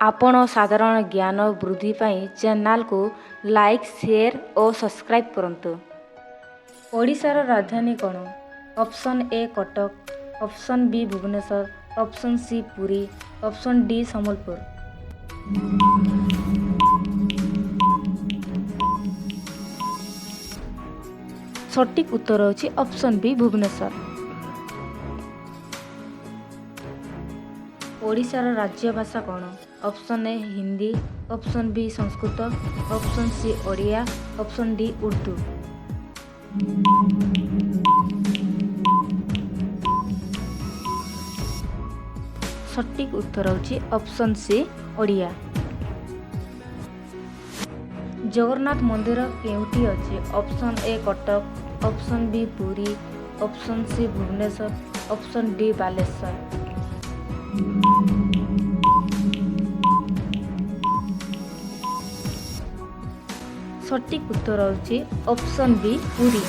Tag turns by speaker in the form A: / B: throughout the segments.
A: आपण साधारण ज्ञान वृद्धि पाई चैनल को लाइक शेयर और सब्सक्राइब करंतु। ओडिशार राजधानी कौन? Option A Cuttack, option B Bhubaneswar, option C Puri, option D Sambalpur. सटीक उत्तर होची ऑप्शन बी भुवनेश्वर। ओडिशार राज्य भाषा कौन? Option A Hindi, option B Sanskrit, option C Odia, option D Urdu. सटीक उत्तर होची ऑप्शन सी ओडिया। जगन्नाथ मंदिर केउठी अछि? Option A Cuttack, option B Puri, option C Bhubaneswar, option D Baleswar. सटीक उत्तर होची ऑप्शन बी पुरी।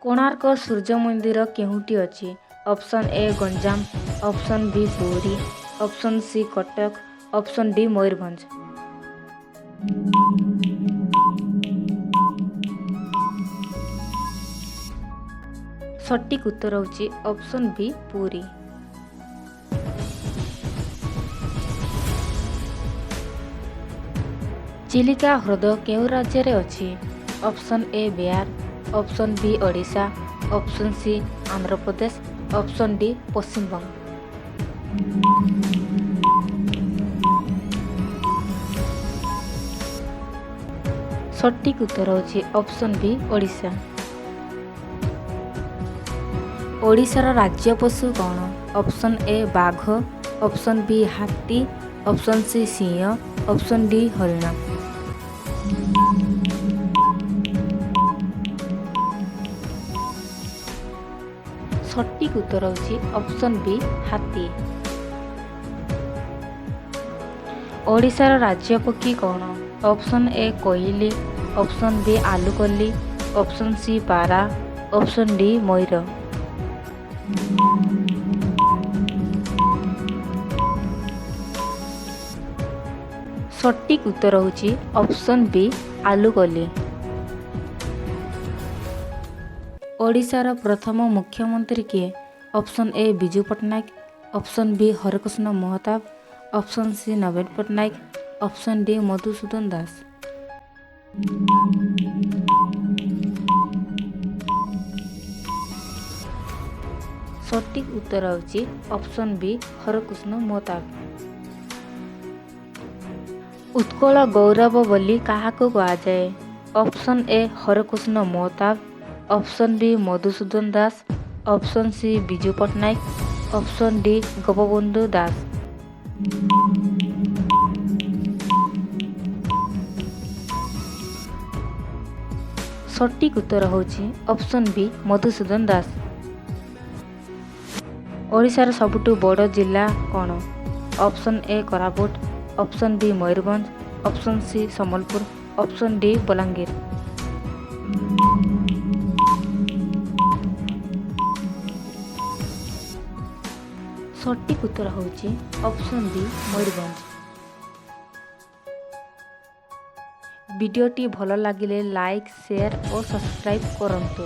A: कोणार्क सूर्य मंदिर केउठी अछि? Option A Ganjam, option B Puri, option C Cuttack, option D Mayurbhanj. सटीक उत्तर होची ऑप्शन बी पुरी। चिलिका ह्रद केउ राज्य रे अछि? Option A Bihar, option B Odisha, option C Andhra Pradesh, option D Paschim Banga. सटीक उत्तर होची ऑप्शन बी ओडिशा। ओडिशार राज्य पशु कौन? ऑप्शन ए बाघ, ऑप्शन बी हाथी, ऑप्शन सी सिंह, ऑप्शन डी हरिण। सटीक उत्तर होची ऑप्शन बी हाथी। ओडिशार राज्य पक्षी कौन? ऑप्शन ए कोइली, ऑप्शन बी आलुकली, ऑप्शन सी पारा, ऑप्शन डी मयूर। सटीक उत्तर होची ऑप्शन बी आलुकली। ओडिशार प्रथम मुख्यमंत्री किए? Option A Biju Patnaik, option B Harekrushna Mahtab, option C Naveen Patnaik, option D Madhusudan Das. सटीक उत्तर होची ऑप्शन बी हरकृष्ण महताब। उत्कल गौरव बोली काहाको कुहाଯାଏ? Option A Harekrushna Mahtab, option B Madhusudan Das, option C Biju Patnaik, option D Gopabandhu Das. सटीक उत्तर होची ऑप्शन बी मधुसूदन दास। ओडिशार सबुठु बड़ जिला कौन? Option A Koraput, option B Mayurbhanj, option C Sambalpur, option D Balangir. सटीक उत्तर होची ऑप्शन बी मयूरभंज। वीडियोटी भल लागिले लाइक शेयर और सब्सक्राइब करंतु।